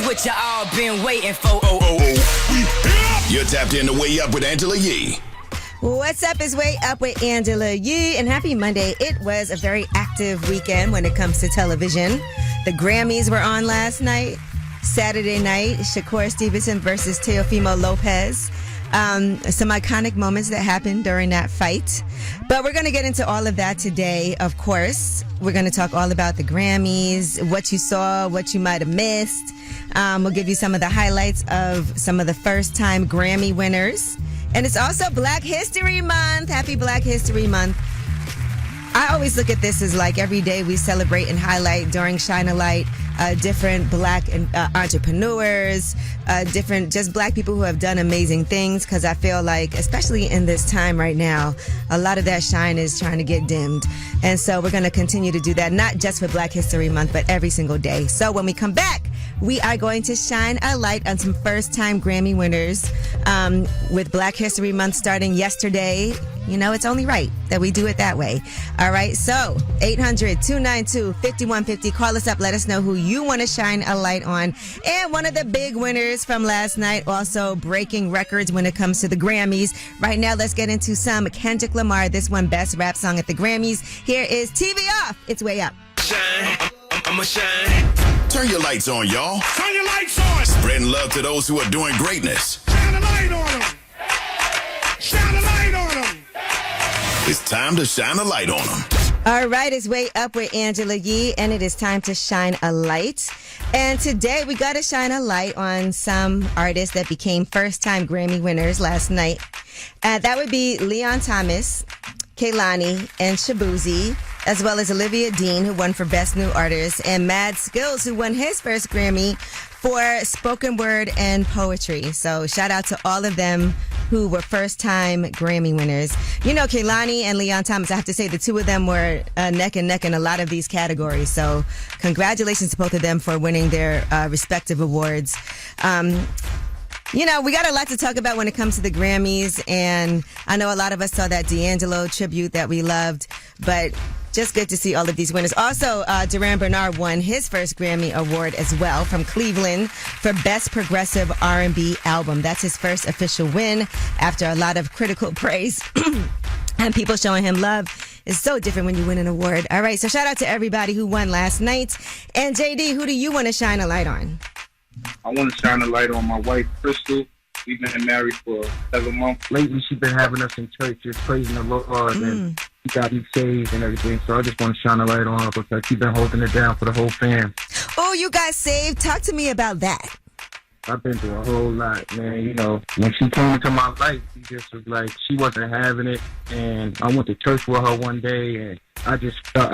what you all been waiting for. You're tapped in to Way Up with Angela Yee. What's up is Way Up with Angela Yee, and happy Monday. It was a very active weekend when it comes to television. The Grammys were on last night. Saturday night, Shakur Stevenson versus Teofimo Lopez. Some iconic moments that happened during that fight. But we're going to get into all of that today, of course. We're going to talk all about the Grammys, what you saw, what you might have missed. We'll give you some of the highlights of some of the first-time Grammy winners. And it's also Black History Month. Happy Black History Month. I always look at this as like every day we celebrate and highlight during Shine a Light different Black entrepreneurs, different just Black people who have done amazing things, because I feel like, especially in this time right now, a lot of that shine is trying to get dimmed. And so we're going to continue to do that, not just for Black History Month, but every single day. So when we come back, we are going to shine a light on some first-time Grammy winners with Black History Month starting yesterday. You know, it's only right that we do it that way. All right, so 800-292-5150. Call us up. Let us know who you want to shine a light on. And one of the big winners from last night, also breaking records when it comes to the Grammys. Right now, let's get into some Kendrick Lamar. This one, Best Rap Song at the Grammys. Here is TV Off. It's Way Up. Shine, I'ma shine. Turn your lights on, y'all. Turn your lights on. Spreading love to those who are doing greatness. Shine a light on them. Shine a light on them. It's time to shine a light on them. All right, it's Way Up with Angela Yee, and it is time to shine a light. And today we got to shine a light on some artists that became first-time Grammy winners last night. That would be Leon Thomas, Kehlani, and Shabuzi, as well as Olivia Dean, who won for Best New Artist, and Mad Skills, who won his first Grammy for spoken word and poetry. So shout out to all of them who were first-time Grammy winners. You know, Kehlani and Leon Thomas, I have to say the two of them were neck and neck in a lot of these categories. So congratulations to both of them for winning their respective awards. You know, we got a lot to talk about when it comes to the Grammys, and I know a lot of us saw that D'Angelo tribute that we loved, but just good to see all of these winners. Also, Duran Bernard won his first Grammy Award as well from Cleveland for Best Progressive R&B Album. That's his first official win after a lot of critical praise and people showing him love. It's so different when you win an award. All right, so shout out to everybody who won last night. And JD, who do you want to shine a light on? I want to shine a light on my wife, Crystal. We've been married for 7 months. Lately, she's been having us in churches, praising the Lord, and she got me saved and everything. So I just want to shine a light on her because she's been holding it down for the whole fam. Oh, you got saved? Talk to me about that. I've been through a whole lot, man. You know, when she came into my life, she just was like, she wasn't having it. And I went to church with her one day, and I just felt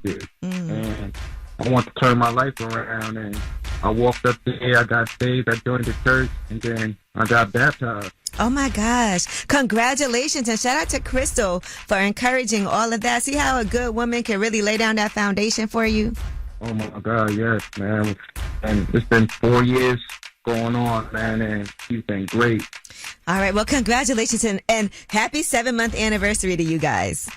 it. And I want to turn my life around, and I walked up there, I got saved, I joined the church, and then I got baptized. Oh my gosh. Congratulations, and shout out to Crystal for encouraging all of that. See how a good woman can really lay down that foundation for you? Oh my God, yes, man. And it's been 4 years going on, man, and she's been great. All right, well, congratulations, and happy 7-month anniversary to you guys.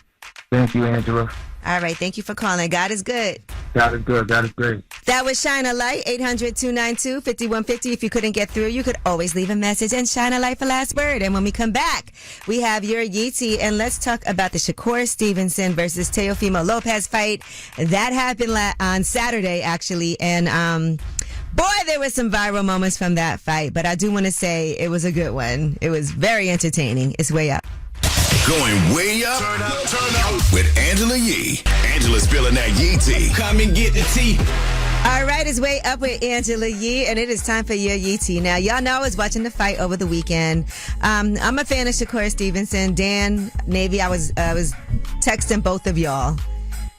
Thank you, Angela. All right, thank you for calling. God is good. God is good. God is great. That was Shine a Light, 800-292-5150. If you couldn't get through, you could always leave a message and shine a light for last word. And when we come back, we have your Yeetie, and let's talk about the Shakur Stevenson versus Teofimo Lopez fight. That happened on Saturday, actually, and boy, there were some viral moments from that fight, but I do want to say it was a good one. It was very entertaining. It's Way Up. Going way up, turn up with Angela Yee. Angela's spilling that Yee tea. Come and get the tea. All right, it's Way Up with Angela Yee, and it is time for your Yee tea. Now, y'all know I was watching the fight over the weekend. I'm a fan of Shakur Stevenson. Dan, Navy, I was texting both of y'all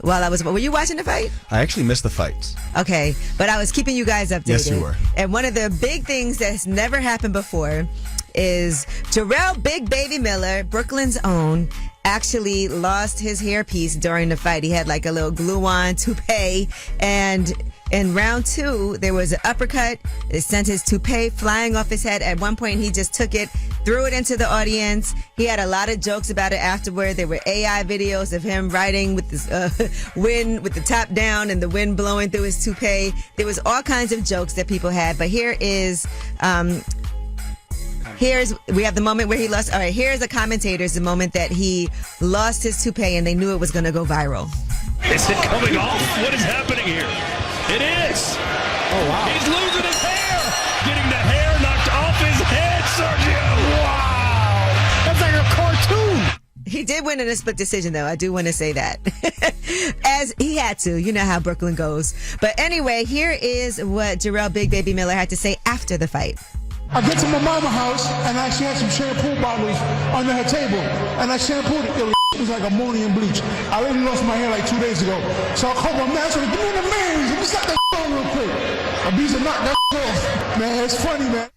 while were you watching the fight? I actually missed the fights. Okay, but I was keeping you guys updated. Yes, you were. And one of the big things that's never happened before is Jarrell Big Baby Miller, Brooklyn's own, actually lost his hairpiece during the fight. He had like a little glue-on toupee, and In round 2, there was an uppercut. It sent his toupee flying off his head. At one point, he just took it, threw it into the audience. He had a lot of jokes about it afterward. There were AI videos of him riding with this wind, with the top down and the wind blowing through his toupee. There was all kinds of jokes that people had. But here is... we have the moment where he lost. All right, here's the commentators, the moment that he lost his toupee and they knew it was going to go viral. Is it coming off? What is happening here? It is. Oh, wow. He's losing his hair. Getting the hair knocked off his head, Sergio. Wow. That's like a cartoon. He did win in a split decision, though. I do want to say that. As he had to. You know how Brooklyn goes. But anyway, here is what Jarrell Big Baby Miller had to say after the fight. I get to my mama's house, and she had some shampoo bottles under her table, and I shampooed it. It was like ammonium bleach. I already lost my hair like 2 days ago. So I called my man, so give me the man. Let me stop that on real quick. Ibiza knocked that off. Man, it's funny, man.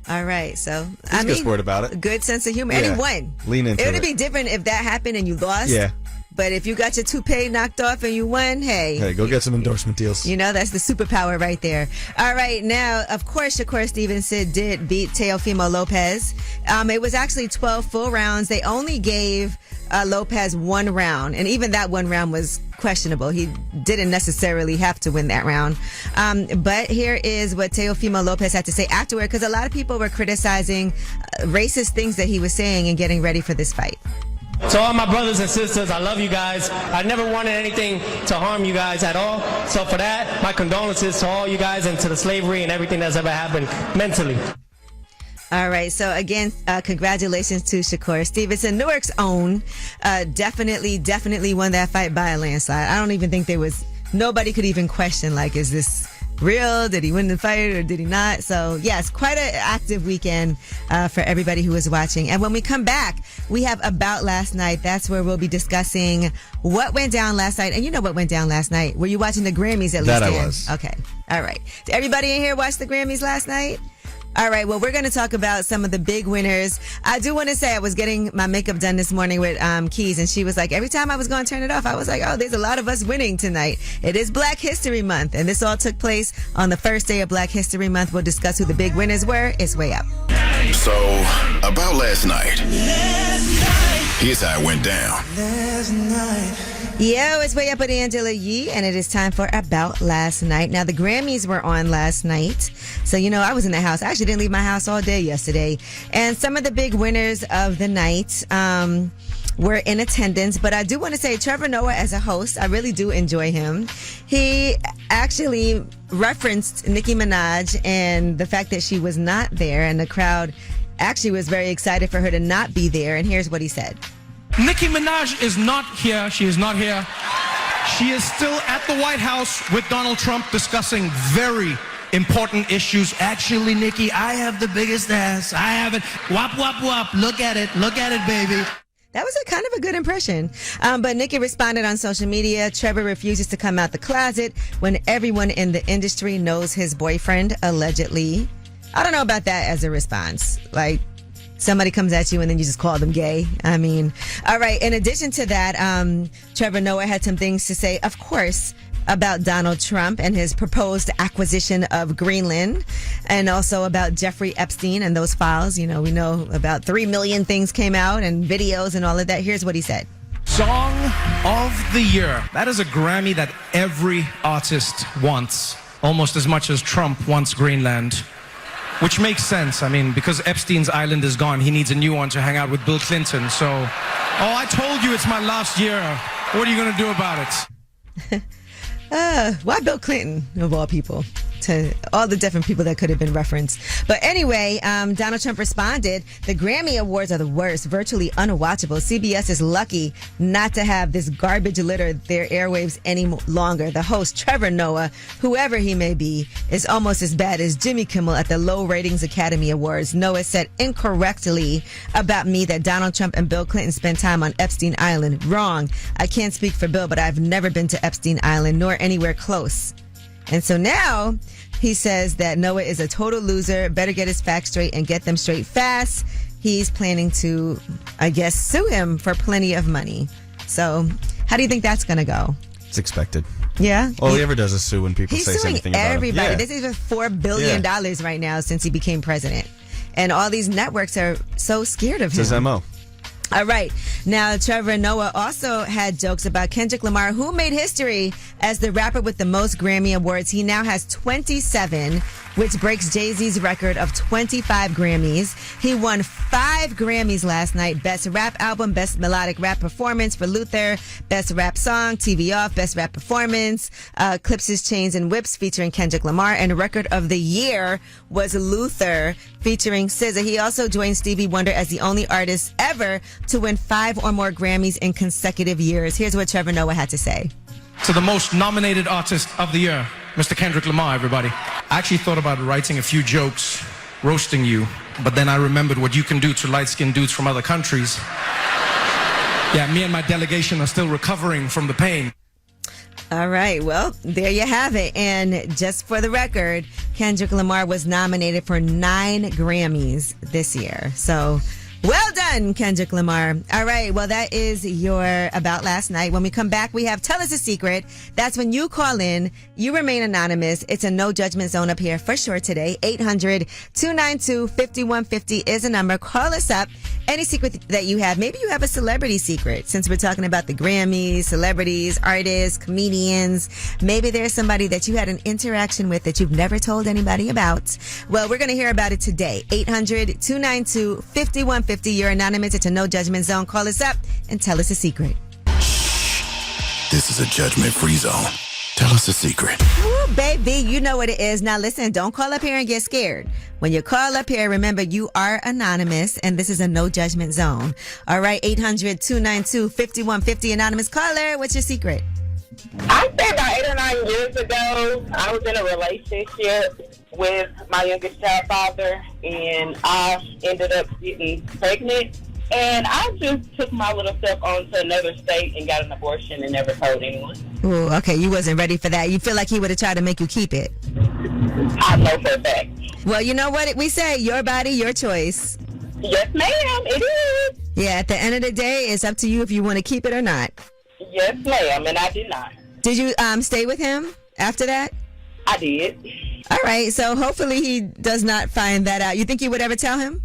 All right, so He's a good sport about it. Good sense of humor. Yeah. And he won. Lean into it it. would be different if that happened and you lost. Yeah. But if you got your toupee knocked off and you won, hey, go get some endorsement deals. You know, that's the superpower right there. All right, now, of course, Shakur Stevenson did beat Teofimo Lopez. It was actually 12 full rounds. They only gave Lopez one round, and even that one round was questionable. He didn't necessarily have to win that round. But here is what Teofimo Lopez had to say afterward, because a lot of people were criticizing racist things that he was saying and getting ready for this fight. To all my brothers and sisters, I love you guys. I never wanted anything to harm you guys at all. So for that, my condolences to all you guys and to the slavery and everything that's ever happened mentally. All right. So again, congratulations to Shakur Stevenson, Newark's own. Definitely won that fight by a landslide. I don't even think nobody could even question, like, is this real? Did he win the fight or did he not? So yes, quite an active weekend for everybody who was watching. And when we come back, we have About Last Night. That's where we'll be discussing what went down last night. And you know what went down last night. Were you watching the Grammys at least? That I Dan? was. Okay. All right. Did everybody in here watch the Grammys last night? All right. Well, we're going to talk about some of the big winners. I do want to say I was getting my makeup done this morning with Keys, and she was like, every time I was going to turn it off, I was like, oh, there's a lot of us winning tonight. It is Black History Month, and this all took place on the first day of Black History Month. We'll discuss who the big winners were. It's Way Up. So, about last night. Here's how it went down. Yo, it's Way Up with Angela Yee, and it is time for About Last Night. Now, the Grammys were on last night, so, you know, I was in the house. I actually didn't leave my house all day yesterday. And some of the big winners of the night were in attendance, but I do want to say Trevor Noah as a host, I really do enjoy him. He actually referenced Nicki Minaj and the fact that she was not there, and the crowd actually was very excited for her to not be there, and here's what he said. Nicki Minaj is not here. She is not here. She is still at the White House with Donald Trump discussing very important issues. Actually, Nicki, I have the biggest ass. I have it. Wop, wop, wop. Look at it. Look at it, baby. That was a kind of a good impression. But Nicki responded on social media. Trevor refuses to come out the closet when everyone in the industry knows his boyfriend, allegedly. I don't know about that as a response. Like, somebody comes at you and then you just call them gay. I mean, all right. In addition to that, Trevor Noah had some things to say, of course, about Donald Trump and his proposed acquisition of Greenland, and also about Jeffrey Epstein and those files. You know, we know about 3 million things came out and videos and all of that. Here's what he said. Song of the Year. That is a Grammy that every artist wants, almost as much as Trump wants Greenland. Which makes sense. I mean, because Epstein's island is gone, he needs a new one to hang out with Bill Clinton. So, I told you it's my last year. What are you going to do about it? Why Bill Clinton, of all people? To all the different people that could have been referenced. But anyway, Donald Trump responded, the Grammy Awards are the worst, virtually unwatchable. CBS is lucky not to have this garbage litter their airwaves any longer. The host, Trevor Noah, whoever he may be, is almost as bad as Jimmy Kimmel at the low ratings Academy Awards. Noah said incorrectly about me that Donald Trump and Bill Clinton spent time on Epstein Island. Wrong. I can't speak for Bill, but I've never been to Epstein Island, nor anywhere close. And so now he says that Noah is a total loser, better get his facts straight and get them straight fast. He's planning to, I guess, sue him for plenty of money. So how do you think that's going to go? It's expected. Yeah. All he ever does is sue when people He's say suing anything about everybody. him. This is $4 billion right now since he became president. And all these networks are so scared of him. It's his MO. All right. Now, Trevor Noah also had jokes about Kendrick Lamar, who made history as the rapper with the most Grammy Awards. He now has 27, which breaks Jay-Z's record of 25 Grammys. He won 5 Grammys last night. Best Rap Album, Best Melodic Rap Performance for Luther, Best Rap Song, TV Off, Best Rap Performance, Clips, Chains, and Whips featuring Kendrick Lamar. And Record of the Year was Luther featuring SZA. He also joined Stevie Wonder as the only artist ever to win 5 or more Grammys in consecutive years. Here's what Trevor Noah had to say. To the most nominated artist of the year, Mr. Kendrick Lamar, everybody. I actually thought about writing a few jokes, roasting you, but then I remembered what you can do to light-skinned dudes from other countries. Yeah, me and my delegation are still recovering from the pain. All right. Well, there you have it. And just for the record, Kendrick Lamar was nominated for 9 Grammys this year. So well done, Kendrick Lamar. All right. Well, that is your About Last Night. When we come back, we have Tell Us a Secret. That's when you call in. You remain anonymous. It's a no judgment zone up here for sure today. 800-292-5150 is a number. Call us up. Any secret that you have. Maybe you have a celebrity secret. Since we're talking about the Grammys, celebrities, artists, comedians. Maybe there's somebody that you had an interaction with that you've never told anybody about. Well, we're going to hear about it today. 800-292-5150. You're anonymous. It's a no judgment zone. Call us up and tell us a secret. This is a judgment-free zone. Tell us a secret. Ooh, baby, you know what it is. Now listen, don't call up here and get scared. When you call up here, remember you are anonymous and this is a no judgment zone. All right, 800-292-5150. Anonymous caller, what's your secret? I say about 8 or 9 years ago, I was in a relationship with my youngest child father, and I ended up getting pregnant. And I just took my little self on to another state and got an abortion and never told anyone. Ooh, okay, you wasn't ready for that. You feel like he would have tried to make you keep it. I know for a fact. Well, you know what we say, your body, your choice. Yes, ma'am, it is. Yeah, at the end of the day, it's up to you if you want to keep it or not. Yes, ma'am, and I did not. Did you stay with him after that? I did. All right, so hopefully he does not find that out. You think you would ever tell him?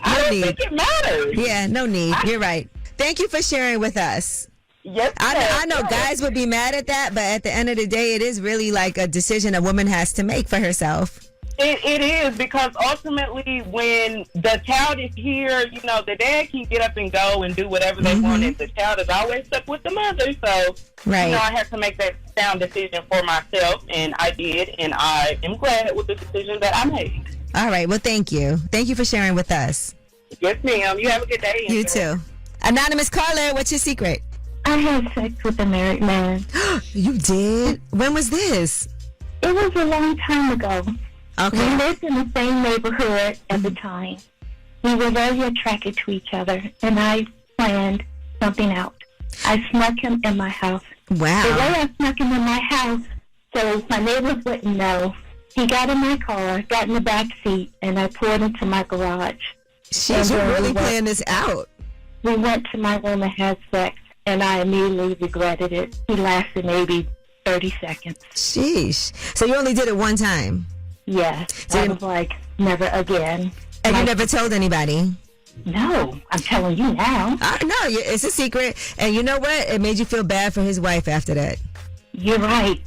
I don't think it matters. Yeah, no need. You're right. Thank you for sharing with us. Yes, I know guys would be mad at that, but at the end of the day, it is really like a decision a woman has to make for herself. It is, because ultimately when the child is here, you know, the dad can get up and go and do whatever they want, and the child is always stuck with the mother. So, right. You know, I have to make that sound decision for myself, and I did, and I am glad with the decision that I made. All right. Well, thank you. Thank you for sharing with us. Yes, ma'am. You have a good day. You too. Anonymous caller, what's your secret? I had sex with a married man. You did? When was this? It was a long time ago. Okay. We lived in the same neighborhood at the time. We were very attracted to each other, and I planned something out. I snuck him in my house. Wow. The way I snuck him in my house, so my neighbors wouldn't know, he got in my car, got in the back seat, and I pulled into my garage. She's really playing this out. We went to my room and had sex, and I immediately regretted it. He lasted maybe 30 seconds. Sheesh. So you only did it one time? Yes. So I was like, never again. And you never told anybody? No, I'm telling you now. No, it's a secret. And you know what? It made you feel bad for his wife after that. You're right.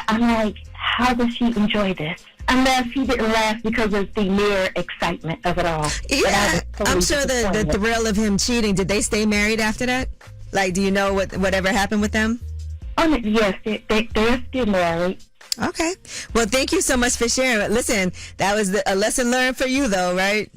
I'm like, how does she enjoy this? Unless he didn't laugh because of the mere excitement of it all. Yeah, I'm sure the thrill of him cheating. Did they stay married after that? Like, do you know whatever happened with them? Oh, yes, they're still married. Okay. Well, thank you so much for sharing. Listen, that was a lesson learned for you, though, right?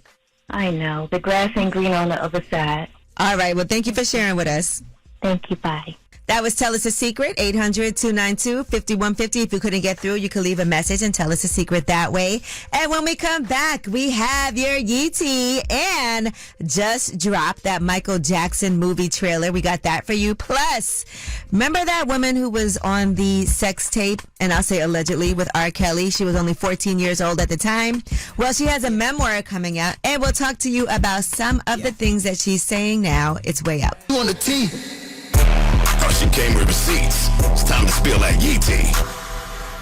I know. The grass ain't green on the other side. All right. Well, thank you for sharing with us. Thank you. Bye. That was Tell Us a Secret, 800-292-5150. If you couldn't get through, you could leave a message and tell us a secret that way. And when we come back, we have your Yeetie and just dropped that Michael Jackson movie trailer. We got that for you. Plus, remember that woman who was on the sex tape, and I'll say allegedly, with R. Kelly? She was only 14 years old at the time. Well, she has a memoir coming out, and we'll talk to you about some of the things that she's saying now. It's way up. On the T. She came with receipts. It's time to spill that Yee tea.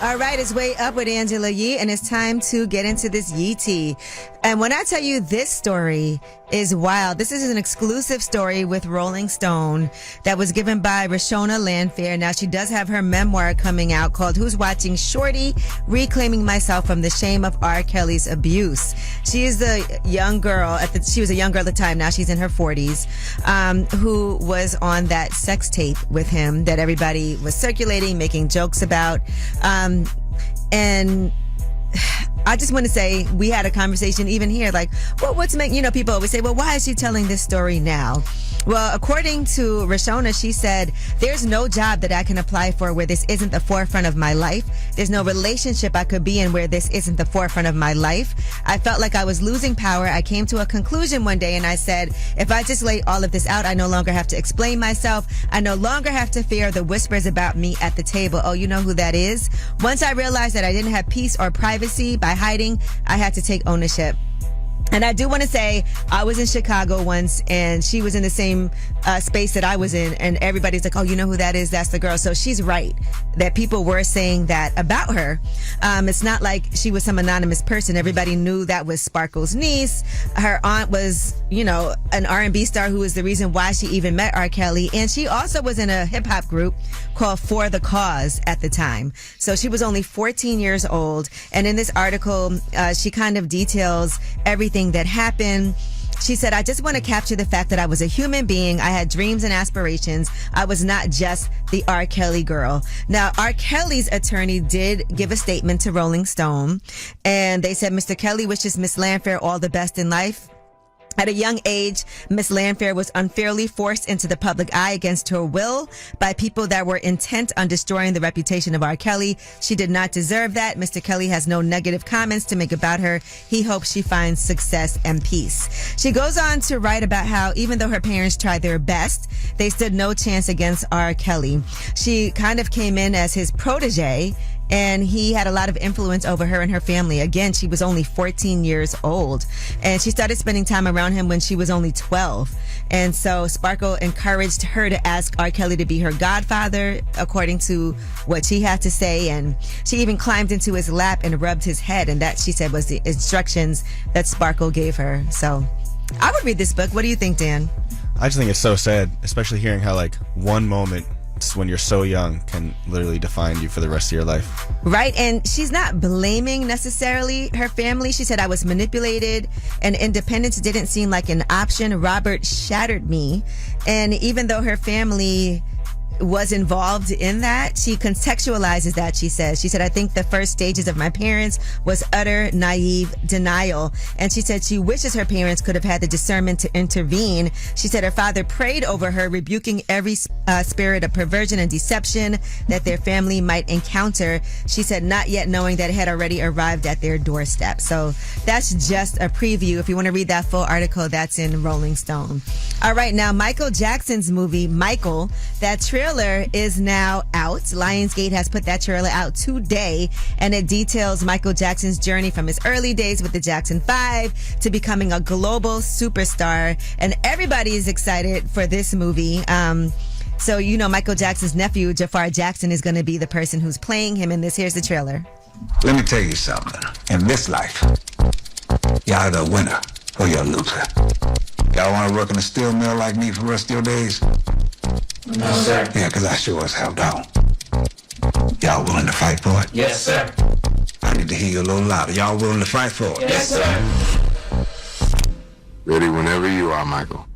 All right, it's Way Up with Angela Yee, and it's time to get into this Yee tea. And when I tell you this story is wild, this is an exclusive story with Rolling Stone that was given by Rashona Landfair. Now, she does have her memoir coming out called Who's Watching Shorty? Reclaiming Myself from the Shame of R. Kelly's Abuse. She is the young girl, she was a young girl at the time, now she's in her 40s, who was on that sex tape with him that everybody was circulating, making jokes about. And I just want to say, we had a conversation even here, like, well, people always say, well, why is she telling this story now? Well, according to Rashona, she said, there's no job that I can apply for where this isn't the forefront of my life. There's no relationship I could be in where this isn't the forefront of my life. I felt like I was losing power. I came to a conclusion one day and I said, if I just lay all of this out, I no longer have to explain myself. I no longer have to fear the whispers about me at the table. Oh, you know who that is? Once I realized that I didn't have peace or privacy by hiding, I had to take ownership. And I do want to say, I was in Chicago once and she was in the same space that I was in, and everybody's like, oh, you know who that is? That's the girl. So she's right that people were saying that about her. It's not like she was some anonymous person. Everybody knew that was Sparkle's niece. Her aunt was, an R&B star who was the reason why she even met R. Kelly. And she also was in a hip hop group called For the Cause at the time. So she was only 14 years old. And in this article, she kind of details everything that happened. She said, I just want to capture the fact that I was a human being. I had dreams and aspirations. I was not just the R. Kelly girl. Now, R. Kelly's attorney did give a statement to Rolling Stone, and they said, Mr. Kelly wishes Miss Landfair all the best in life. At a young age, Miss Landfair was unfairly forced into the public eye against her will by people that were intent on destroying the reputation of R. Kelly. She did not deserve that. Mr. Kelly has no negative comments to make about her. He hopes she finds success and peace. She goes on to write about how even though her parents tried their best, they stood no chance against R. Kelly. She kind of came in as his protege, and he had a lot of influence over her and her family. Again, she was only 14 years old, and she started spending time around him when she was only 12. And so Sparkle encouraged her to ask R. Kelly to be her godfather, according to what she had to say. And she even climbed into his lap and rubbed his head. And that, she said, was the instructions that Sparkle gave her. So I would read this book. What do you think, Dan? I just think it's so sad, especially hearing how, one moment when you're so young can literally define you for the rest of your life. Right. And she's not blaming necessarily her family. She said, I was manipulated and independence didn't seem like an option. Robert shattered me. And even though her family was involved in that, she contextualizes that. She said, I think the first stages of my parents was utter naive denial. And she said she wishes her parents could have had the discernment to intervene. She said her father prayed over her, rebuking every spirit of perversion and deception that their family might encounter. She said, not yet knowing that it had already arrived at their doorstep. So that's just a preview. If you want to read that full article, that's in Rolling Stone. All right, now Michael Jackson's movie, Michael, that trailer is now out. Lionsgate has put that trailer out today, and it details Michael Jackson's journey from his early days with the Jackson 5 to becoming a global superstar. And everybody is excited for this movie. So, Michael Jackson's nephew, Jafar Jackson, is going to be the person who's playing him in this. Here's the trailer. Let me tell you something. In this life, you're either a winner or you're a loser. Y'all want to work in a steel mill like me for the rest of your days? No, sir. Yeah, because I sure as hell don't. Y'all willing to fight for it? Yes, sir. I need to hear you a little louder. Y'all willing to fight for it? Yes, sir. Ready whenever you are, Michael.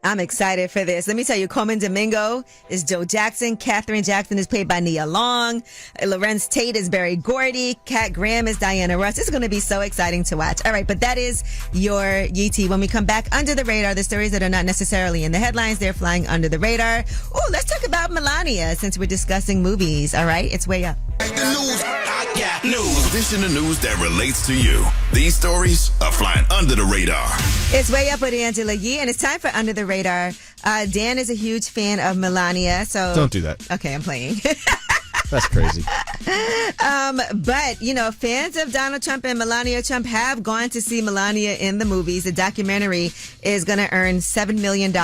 I'm excited for this. Let me tell you, Coleman Domingo is Joe Jackson. Catherine Jackson is played by Nia Long. Lorenz Tate is Barry Gordy. Kat Graham is Diana Ross. It's going to be so exciting to watch. All right, but that is your Yee tea. When we come back, under the radar, the stories that are not necessarily in the headlines, they're flying under the radar. Oh, let's talk about Melania since we're discussing movies. All right, it's Way Up. News. This in the news that relates to you. These stories are flying under the radar. It's Way Up with Angela Yee, and it's time for Under the Radar. Dan is a huge fan of Melania, so... Don't do that. Okay, I'm playing. That's crazy. But, fans of Donald Trump and Melania Trump have gone to see Melania in the movies. The documentary is going to earn $7 million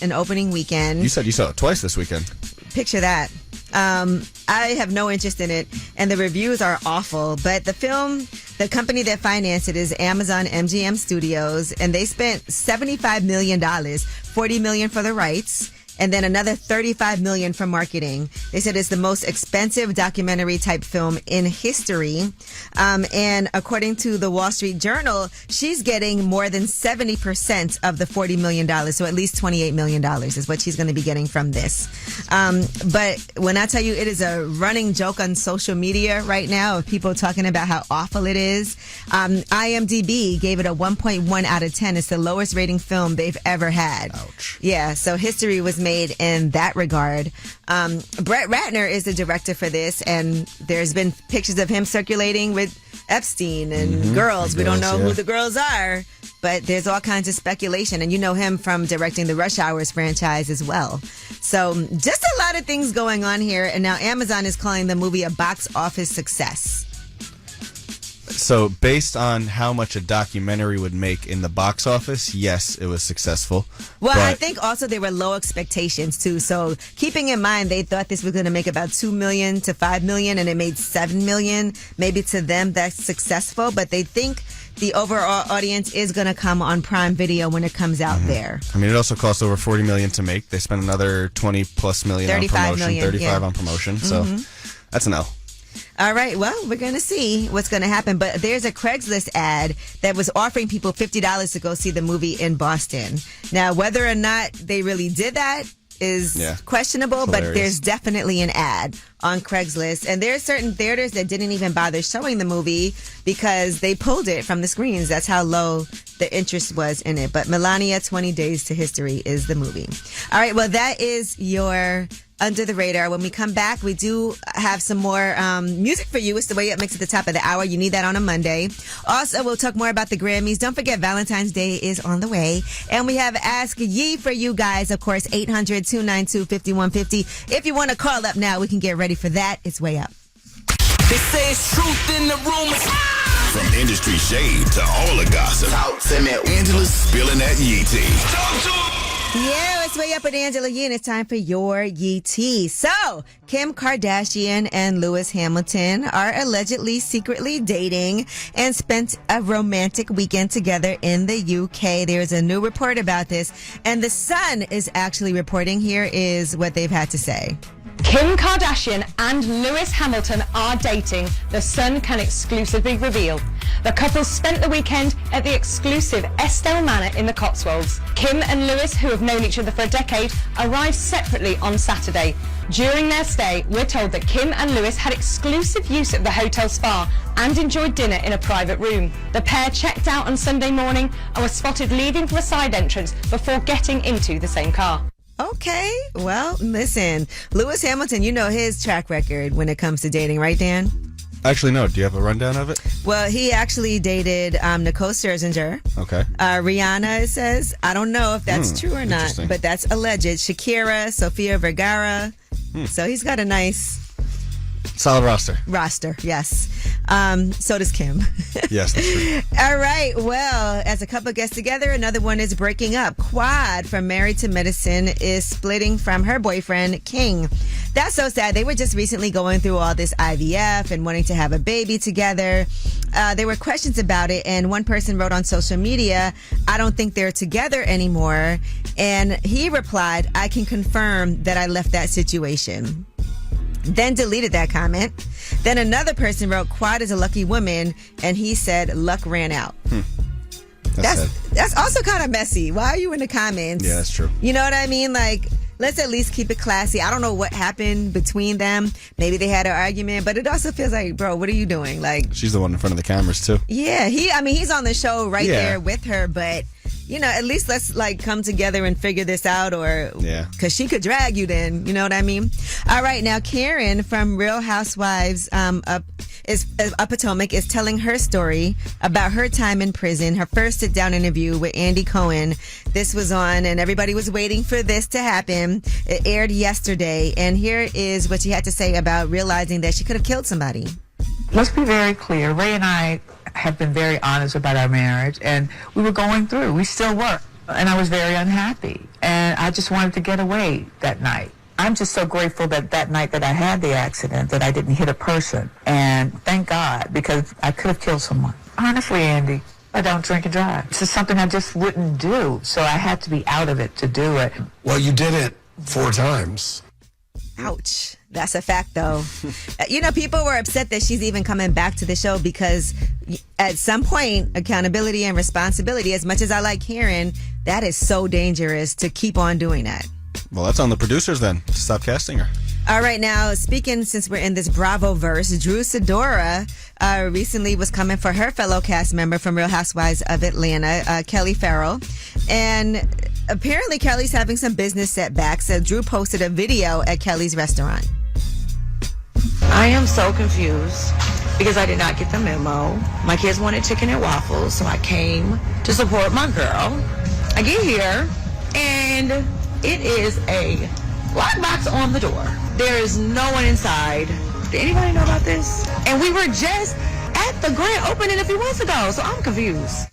in opening weekend. You said you saw it twice this weekend. Picture that. I have no interest in it, and the reviews are awful. But the company that financed it is Amazon MGM Studios, and they spent $75 million, $40 million for the rights, and then another $35 million for marketing. They said it's the most expensive documentary type film in history. And according to the Wall Street Journal, she's getting more than 70% of the $40 million. So at least $28 million is what she's going to be getting from this. But when I tell you it is a running joke on social media right now of people talking about how awful it is. IMDb gave it a 1.1 out of 10. It's the lowest rating film they've ever had. Ouch. Yeah, so history was made in that regard. Brett Ratner is the director for this, and there's been pictures of him circulating with Epstein and girls. We don't know who the girls are, but there's all kinds of speculation, and you know him from directing the Rush Hours franchise as well. So just a lot of things going on here, and now Amazon is calling the movie a box office success. So based on how much a documentary would make in the box office, yes, it was successful. Well, I think also there were low expectations too. So keeping in mind they thought this was going to make about $2 million to $5 million, and it made $7 million. Maybe to them that's successful, but they think the overall audience is going to come on Prime Video when it comes out there. I mean, it also cost over $40 million to make. They spent another $20+ million on promotion, 35 on promotion. So that's an L. All right, well, we're going to see what's going to happen. But there's a Craigslist ad that was offering people $50 to go see the movie in Boston. Now, whether or not they really did that is questionable, but there's definitely an ad on Craigslist. And there are certain theaters that didn't even bother showing the movie because they pulled it from the screens. That's how low the interest was in it. But Melania, 20 Days to History is the movie. All right, well, that is your Under the Radar. When we come back, we do have some more music for you. It's the Way Up Mix at the top of the hour. You need that on a Monday. Also, we'll talk more about the Grammys. Don't forget Valentine's Day is on the way. And we have Ask Ye for you guys. Of course, 800-292-5150. If you want to call up now, we can get ready for that. It's Way Up. They say it's truth in the rumors. From industry shade to all the gossip. Talk to me. Angela's spilling that Yee tea. Talk to me. Yeah, it's Way Up with Angela Yee, and it's time for your Yee tea. So, Kim Kardashian and Lewis Hamilton are allegedly secretly dating and spent a romantic weekend together in the UK. There's a new report about this, and The Sun is actually reporting. Here is what they've had to say. Kim Kardashian and Lewis Hamilton are dating, The Sun can exclusively reveal. The couple spent the weekend at the exclusive Estelle Manor in the Cotswolds. Kim and Lewis, who have known each other for a decade, arrived separately on Saturday. During their stay, we're told that Kim and Lewis had exclusive use of the hotel spa and enjoyed dinner in a private room. The pair checked out on Sunday morning and were spotted leaving from a side entrance before getting into the same car. Okay, well, listen, Lewis Hamilton, you know his track record when it comes to dating, right, Dan? Actually, no. Do you have a rundown of it? Well, he actually dated Nicole Scherzinger. Okay. Rihanna, it says. I don't know if that's true or not, but that's alleged. Shakira, Sofia Vergara. So he's got a nice... solid roster. Yes. So does Kim. Yes, that's true. All right. Well, as a couple gets together, another one is breaking up. Quad from Married to Medicine is splitting from her boyfriend, King. That's so sad. They were just recently going through all this IVF and wanting to have a baby together. There were questions about it, and one person wrote on social media, I don't think they're together anymore. And he replied, I can confirm that I left that situation. Then deleted that comment. Then another person wrote, Quad is a lucky woman, and he said, luck ran out. That's also kind of messy. Why are you in the comments? Yeah, that's true. You know what I mean? Like, let's at least keep it classy. I don't know what happened between them. Maybe they had an argument, but it also feels like, bro, what are you doing? Like, she's the one in front of the cameras too. Yeah, he's on the show right there with her, but at least let's come together and figure this out, or because she could drag you then, you know what I mean? All right, now Karen from Real Housewives Potomac is telling her story about her time in prison, her first sit-down interview with Andy Cohen. This was on, and everybody was waiting for this to happen. It aired yesterday, and here is what she had to say about realizing that she could have killed somebody. Let's be very clear. Ray and I have been very honest about our marriage, and we were going through. We still were. And I was very unhappy, and I just wanted to get away that night. I'm just so grateful that night that I had the accident, that I didn't hit a person. And thank God, because I could have killed someone. Honestly, Andy, I don't drink and drive. It's just something I just wouldn't do. So I had to be out of it to do it. Well, you did it 4 times. Ouch. That's a fact, though. People were upset that she's even coming back to the show because at some point, accountability and responsibility, as much as I like hearing, that is so dangerous to keep on doing that. Well, that's on the producers then to stop casting her. All right, now, speaking, since we're in this Bravo verse, Drew Sidora recently was coming for her fellow cast member from Real Housewives of Atlanta, Kelly Farrell. And apparently Kelly's having some business setbacks. So Drew posted a video at Kelly's restaurant. I am so confused because I did not get the memo. My kids wanted chicken and waffles, so I came to support my girl. I get here, and it is a lockbox on the door. There is no one inside. Did anybody know about this? And we were just at the grand opening a few months ago, so I'm confused.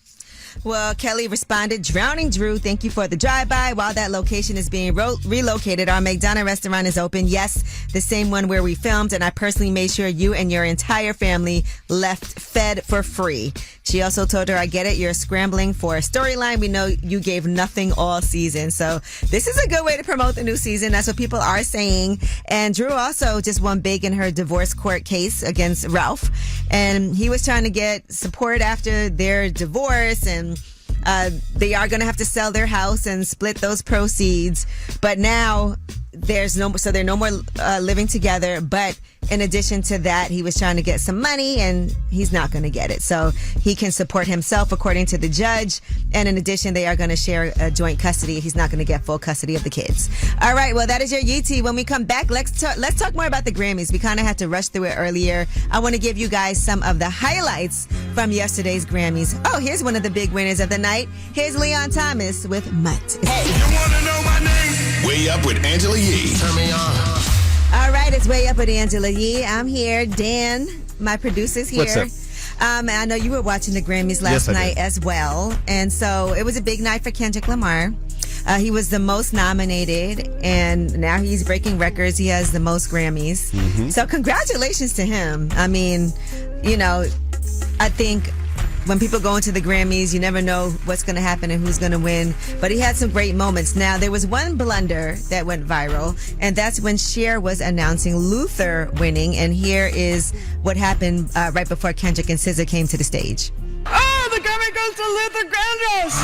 Well, Kelly responded, "Drowning Drew, thank you for the drive-by. While that location is being relocated, our McDonald's restaurant is open. Yes, the same one where we filmed, and I personally made sure you and your entire family left fed for free." She also told her, "I get it, you're scrambling for a storyline. We know you gave nothing all season." So this is a good way to promote the new season. That's what people are saying. And Drew also just won big in her divorce court case against Ralph. And he was trying to get support after their divorce, and they are going to have to sell their house and split those proceeds. But now they're no more living together. But in addition to that, he was trying to get some money, and he's not going to get it. So he can support himself, according to the judge. And in addition, they are going to share joint custody. He's not going to get full custody of the kids. All right. Well, that is your UT. When we come back, let's talk more about the Grammys. We kind of had to rush through it earlier. I want to give you guys some of the highlights from yesterday's Grammys. Oh, here's one of the big winners of the night. Here's Leon Thomas with Mutt. Hey, you want to know my name? Way Up with Angela Yee. Turn me on. All right, it's Way Up with Angela Yee. I'm here. Dan, my producer's here. What's up? I know you were watching the Grammys last night as well. And so it was a big night for Kendrick Lamar. He was the most nominated, and now he's breaking records. He has the most Grammys. Mm-hmm. So congratulations to him. I mean, I think when people go into the Grammys, you never know what's going to happen and who's going to win. But he had some great moments. Now, there was one blunder that went viral, and that's when Cher was announcing Luther winning. And here is what happened right before Kendrick and SZA came to the stage. Oh, the Grammy goes to Luther Vandross.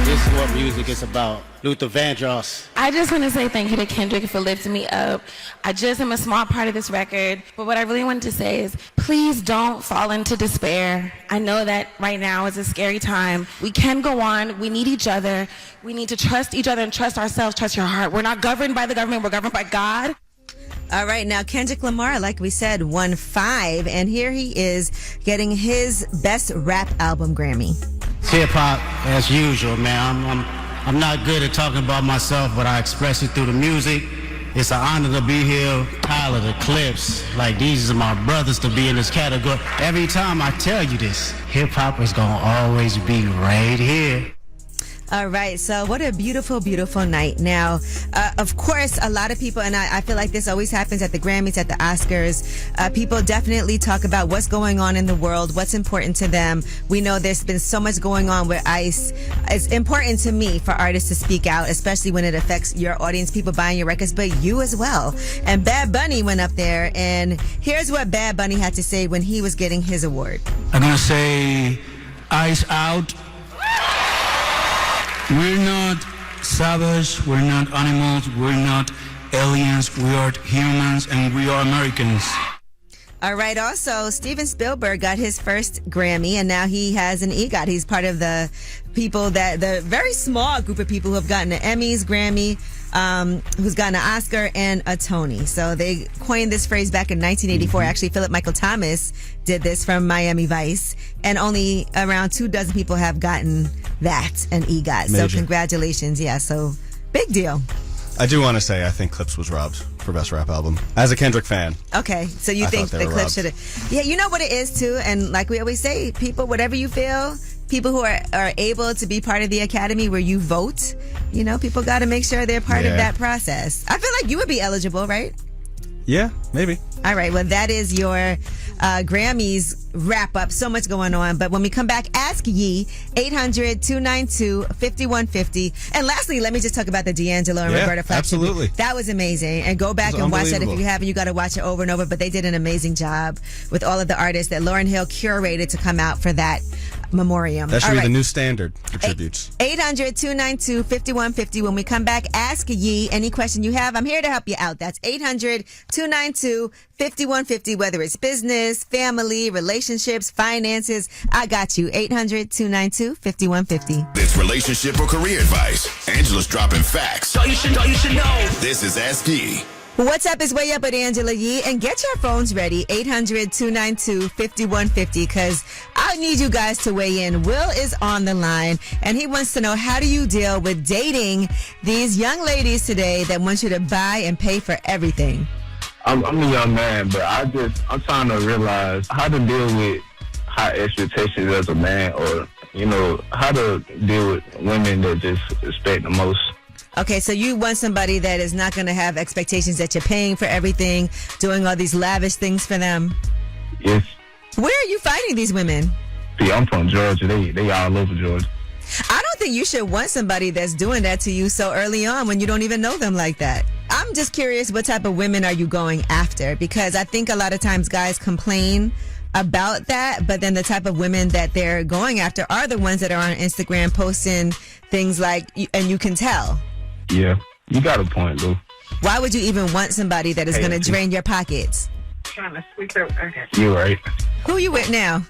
This is what music is about. Luther Vandross. I just want to say thank you to Kendrick for lifting me up. I just am a small part of this record. But what I really wanted to say is, please don't fall into despair. I know that right now is a scary time. We can go on. We need each other. We need to trust each other and trust ourselves, trust your heart. We're not governed by the government. We're governed by God. All right, now Kendrick Lamar, like we said, won 5, and here he is getting his Best Rap Album Grammy. Hip hop, as usual, man. I'm not good at talking about myself, but I express it through the music. It's an honor to be here. Tyler, the Clips, like these are my brothers to be in this category. Every time I tell you this, hip hop is gonna always be right here. All right, so what a beautiful, beautiful night. Now, of course, a lot of people, and I feel like this always happens at the Grammys, at the Oscars, people definitely talk about what's going on in the world, what's important to them. We know there's been so much going on with ICE. It's important to me for artists to speak out, especially when it affects your audience, people buying your records, but you as well. And Bad Bunny went up there, and here's what Bad Bunny had to say when he was getting his award. I'm going to say, ICE out. We're not savage, we're not animals, we're not aliens, we are humans, and we are Americans. All right. Also, Steven Spielberg got his first Grammy, and now he has an EGOT. He's part of the very small group of people who have gotten an Emmys, Grammy, who's gotten an Oscar and a Tony. So they coined this phrase back in 1984. Actually, Philip Michael Thomas did this from Miami Vice, and only around 24 people have gotten that, an EGOT. Major. So congratulations. Yeah, so big deal. I do want to say I think Clips was robbed for Best Rap Album. As a Kendrick fan. Okay, so you think the clip should have... Yeah, you know what it is, too, and like we always say, people, whatever you feel, people who are able to be part of the Academy where you vote, you know, people got to make sure they're part of that process. I feel like you would be eligible, right? Yeah, maybe. All right, well, that is your Grammys wrap up. So much going on. But when we come back, ask Yee, 800-292-5150. And lastly, let me just talk about the D'Angelo and Roberta Flack. Absolutely. That was amazing. And go back and watch that if you haven't. You got to watch it over and over. But they did an amazing job with all of the artists that Lauryn Hill curated to come out for that memoriam. That should be the new standard for tributes. 800-292-5150. When we come back, ask Yee any question you have. I'm here to help you out. That's 800-292-5150. Whether it's business, family, relationships, finances, I got you. 800-292-5150. It's relationship or career advice. Angela's dropping facts. All you should know. This is Ask Yee. What's up is Way Up with Angela Yee, and get your phones ready, 800-292-5150, because I need you guys to weigh in. Will is on the line, and he wants to know, how do you deal with dating these young ladies today that want you to buy and pay for everything? I'm a young man, but I'm trying to realize how to deal with high expectations as a man, or, you know, how to deal with women that just expect the most. Okay, so you want somebody that is not going to have expectations that you're paying for everything, doing all these lavish things for them? Yes. Where are you finding these women? See, I'm from Georgia. They all over Georgia. I don't think you should want somebody that's doing that to you so early on when you don't even know them like that. I'm just curious, what type of women are you going after? Because I think a lot of times guys complain about that, but then the type of women that they're going after are the ones that are on Instagram posting things like, and you can tell. Yeah, you got a point, though. Why would you even want somebody that is going to drain your pockets? Trying to sweep up. You're right. Who you with now?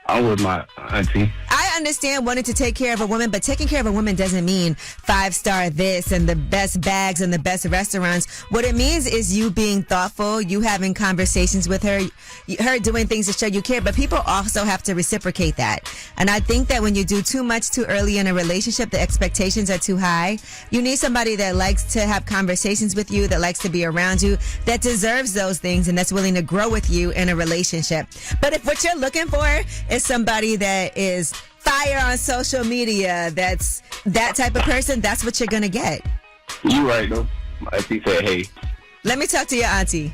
I'm with my auntie. I understand wanting to take care of a woman, but taking care of a woman doesn't mean 5-star this and the best bags and the best restaurants. What it means is you being thoughtful, you having conversations with her doing things to show you care, but people also have to reciprocate that. And I think that when you do too much too early in a relationship, the expectations are too high. You need somebody that likes to have conversations with you, that likes to be around you, that deserves those things, and that's willing to grow with you in a relationship. But if what you're looking for is somebody that is fire on social media, that's that type of person, that's what you're going to get. You right, though. My auntie said, hey. Let me talk to your auntie.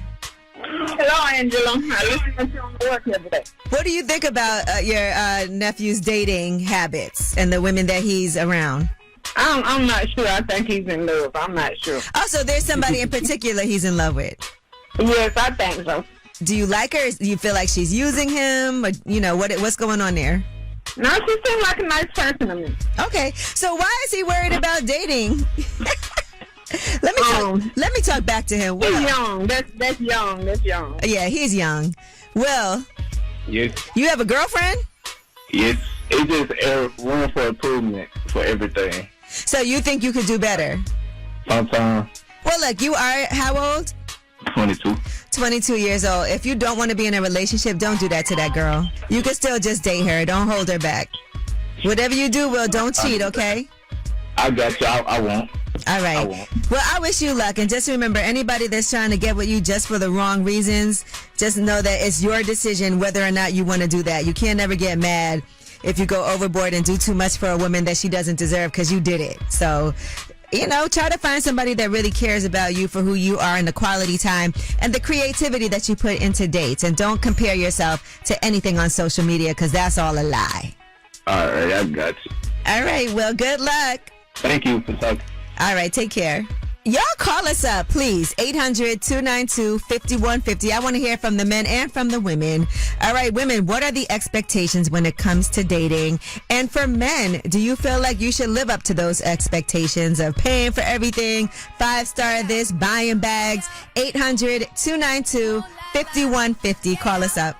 Hello, Angela. I listened to you on the work the other day. What do you think about your nephew's dating habits and the women that he's around? I'm not sure. I think he's in love. I'm not sure. Also, there's somebody in particular he's in love with. Yes, I think so. Do you like her? Do you feel like she's using him? Or, you know, what's going on there? No, she seems like a nice person to me. Okay, so why is he worried about dating? Let me talk back to him. He's young. That's young. That's young. Yeah, he's young. Will. Yes. You have a girlfriend? Yes. It's just room for improvement for everything. So you think you could do better? Sometimes. Well, look, you are how old? 22. 22 years old. If you don't want to be in a relationship, don't do that to that girl. You can still just date her. Don't hold her back. Whatever you do, Will, don't cheat, okay? I got you. I won't. All right. I won't. Well, I wish you luck. And just remember, anybody that's trying to get with you just for the wrong reasons, just know that it's your decision whether or not you want to do that. You can't ever get mad if you go overboard and do too much for a woman that she doesn't deserve because you did it. So, you know, try to find somebody that really cares about you for who you are and the quality time and the creativity that you put into dates. And don't compare yourself to anything on social media because that's all a lie. All right, I got you. All right, well, good luck. Thank you for talking. All right, take care. Y'all call us up, please. 800-292-5150. I want to hear from the men and from the women. All right, women, what are the expectations when it comes to dating? And for men, do you feel like you should live up to those expectations of paying for everything, 5-star this, buying bags? 800-292-5150. 888-5150. Call us up.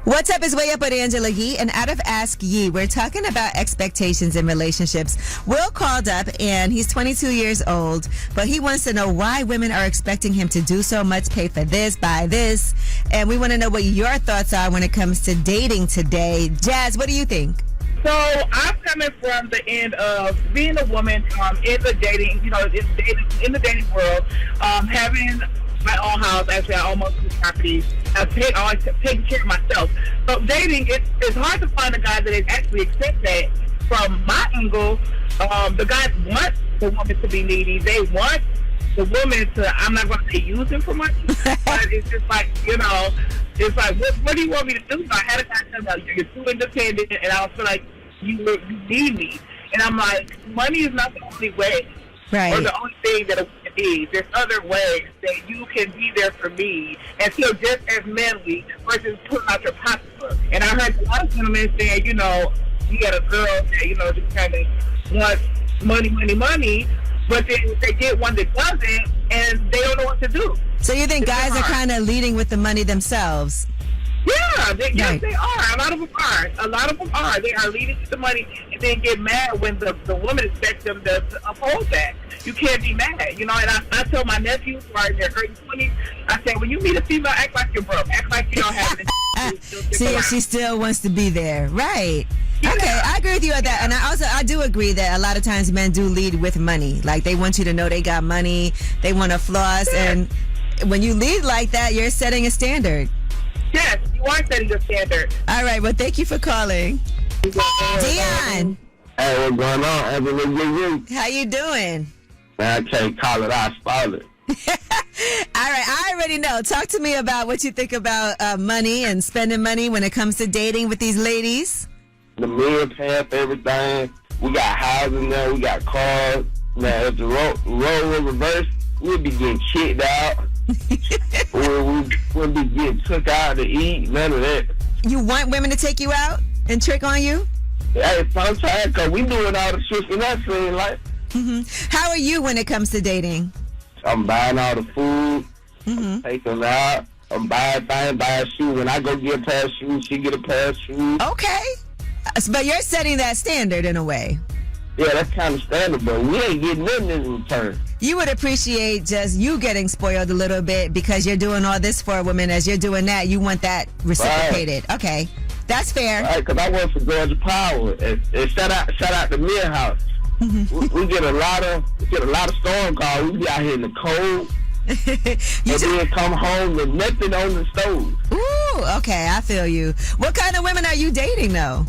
What's up is Way Up with Angela Yee, and out of Ask Yee, we're talking about expectations in relationships. Will called up, and he's 22 years old, but he wants to know why women are expecting him to do so much, pay for this, buy this, and we want to know what your thoughts are when it comes to dating today. Jazz, what do you think? So I'm coming from the end of being a woman in the dating, in the dating world, having my own house. Actually, I own multiple properties. I always take care of myself. So dating, it's hard to find a guy that actually accepts that. From my angle, the guys want the woman to be needy. They want the woman to, I'm not going to say use him for money, but it's just like, it's like, what do you want me to do? So I had a guy tell me, you're too independent, and I feel like you need me. And I'm like, money is not the only way. Right. Or the only thing that a woman needs. There's other ways that you can be there for me and feel just as manly versus putting out your pocketbook. And I heard a lot of gentlemen saying, you got a girl that, just kind of wants money, but then they get one that doesn't, and they don't know what to do. So you think guys are kind of leading with the money themselves? Yeah, yes, they are. A lot of them are. They are leading with the money and then get mad when the woman expects them to uphold that. You can't be mad, And I tell my nephews who are in their early 20s, I say, when you meet a female, act like you're broke. Act like you don't have it. See if she still wants to be there. Right. Yeah. Okay, I agree with you on that. And I do agree that a lot of times men do lead with money. Like, they want you to know they got money. They want to floss. Yeah. And when you lead like that, you're setting a standard. Yes, you are setting a standard. All right, well, thank you for calling. Dion. Hey, what's going on, Angela? How you doing? Man, I can't call it. I spoil it. All right, I already know. Talk to me about what you think about money and spending money when it comes to dating with these ladies. The men pay for everything. We got houses now. We got cars. Man, if the road was reversed, we'd be getting kicked out. We'll be getting took out to eat. None of that. You want women to take you out and trick on you? Hey, sometimes, because we doing all the shit in that scene, like. Mm-hmm. How are you when it comes to dating? I'm buying all the food. I'm taking out. I'm buying things, buying shoes. When I go get a pair of shoes, she get a pair of shoes. Okay. But you're setting that standard in a way. Yeah, that's kind of standard, but we ain't getting nothing in return. You would appreciate just you getting spoiled a little bit because you're doing all this for a woman. As you're doing that, you want that reciprocated. Right. Okay, that's fair. Right, because I work for Georgia Power, and shout out to Millhouse. We get a lot of storm calls. We be out here in the cold. And then come home with nothing on the stove. Ooh, okay, I feel you. What kind of women are you dating though?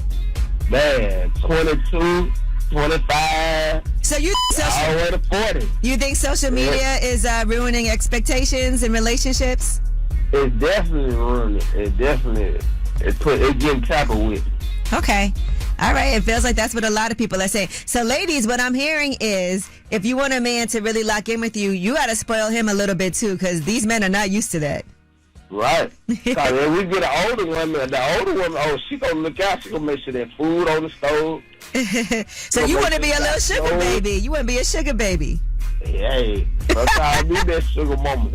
Man, 22. 25. So all the way to 40. You think social media is ruining expectations in relationships? It's definitely ruining it. It's getting tampered with. Okay. All right. It feels like that's what a lot of people are saying. So, ladies, what I'm hearing is if you want a man to really lock in with you, you got to spoil him a little bit too, because these men are not used to that. Right. Because when we get an older woman, she gonna look out. She gonna make sure there's food on the stove. So you want to be a little sugar baby. You want to be a sugar baby. Hey, sometimes I be that sugar mama.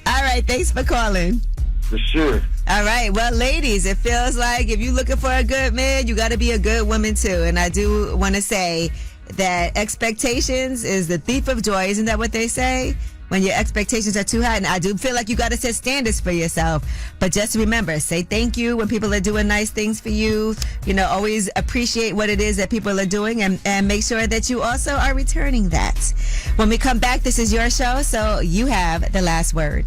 All right, thanks for calling. For sure. All right, well, ladies, it feels like if you're looking for a good man, you got to be a good woman too. And I do want to say that expectations is the thief of joy. Isn't that what they say? When your expectations are too high. And I do feel like you got to set standards for yourself. But just remember, say thank you when people are doing nice things for you. Always appreciate what it is that people are doing and make sure that you also are returning that. When we come back, this is your show, so you have the last word.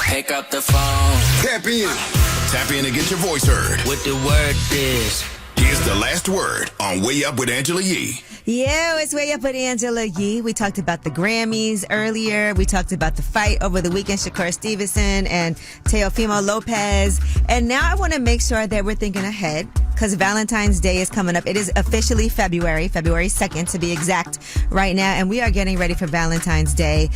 Pick up the phone. Tap in. Tap in and get your voice heard. What the word is. Here's the last word on Way Up with Angela Yee. Yeah, it's Way Up with Angela Yee. We talked about the Grammys earlier. We talked about the fight over the weekend, Shakur Stevenson and Teofimo Lopez. And now I want to make sure that we're thinking ahead because Valentine's Day is coming up. It is officially February 2nd to be exact right now, and we are getting ready for Valentine's Day.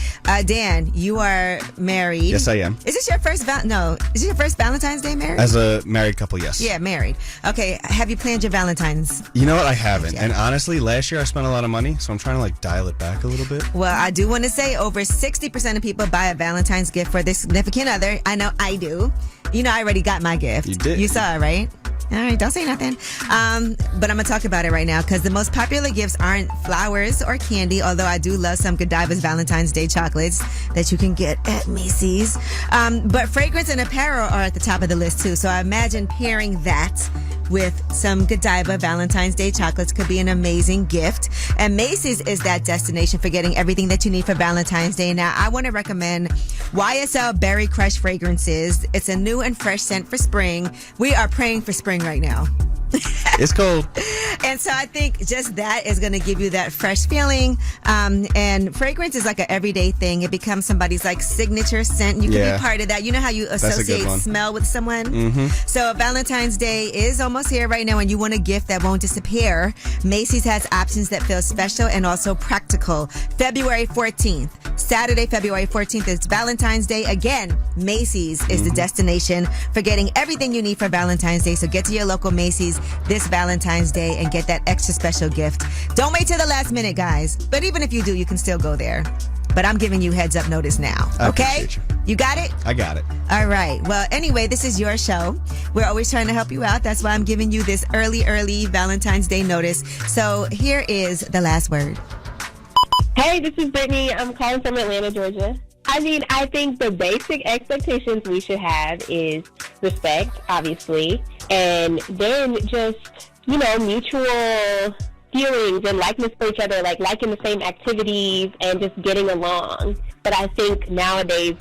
Dan, you are married. Yes, I am. Is this your first is it your first Valentine's Day married? As a married couple, yes. Yeah, married. Okay, have you planned your Valentine's? You know what? I haven't. And honestly, last year I spent a lot of money, so I'm trying to like dial it back a little bit. Well, I do want to say over 60% of people buy a Valentine's gift for their significant other. I know I do. You know, I already got my gift. You did. You saw it, right? All right, don't say nothing. But I'm going to talk about it right now because the most popular gifts aren't flowers or candy, although I do love some Godiva's Valentine's Day chocolates that you can get at Macy's. But fragrance and apparel are at the top of the list, too. So I imagine pairing that with some Godiva Valentine's Day chocolates could be an amazing gift. And Macy's is that destination for getting everything that you need for Valentine's Day. Now, I want to recommend YSL Berry Crush Fragrances. It's a new and fresh scent for spring. We are praying for spring right now. It's cold. And so I think just that is going to give you that fresh feeling. And fragrance is like an everyday thing. It becomes somebody's like signature scent. You can be part of that. You know how you associate smell with someone? Mm-hmm. So Valentine's Day is almost here right now, and you want a gift that won't disappear. Macy's has options that feel special and also practical. February 14th, Saturday, February 14th is Valentine's Day. Again, Macy's is the destination for getting everything you need for Valentine's Day. So get to your local Macy's this Valentine's Day and get that extra special gift. Don't wait till the last minute, guys. But even if you do, you can still go there. But I'm giving you heads up notice now. Okay? You got it? I got it. All right. Well, anyway, this is your show. We're always trying to help you out. That's why I'm giving you this early Valentine's Day notice. So here is the last word. Hey, this is Brittany. I'm calling from Atlanta, Georgia. I mean, I think the basic expectations we should have is respect, obviously, and then just, you know, mutual feelings and likeness for each other, like liking the same activities and just getting along. But I think nowadays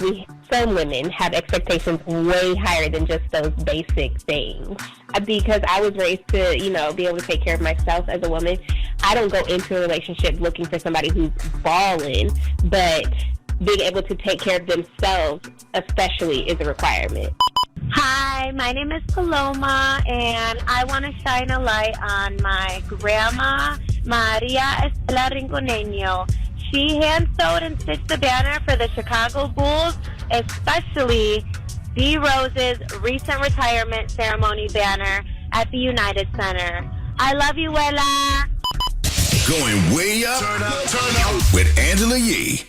some women have expectations way higher than just those basic things. Because I was raised to, you know, be able to take care of myself as a woman, I don't go into a relationship looking for somebody who's balling, but being able to take care of themselves especially is a requirement. Hi, my name is Paloma, and I want to shine a light on my grandma, Maria Estela Rinconeño. She hand-sewed and stitched the banner for the Chicago Bulls, especially D. Rose's recent retirement ceremony banner at the United Center. I love you, Wella. Going way up, turn up with Angela Yee.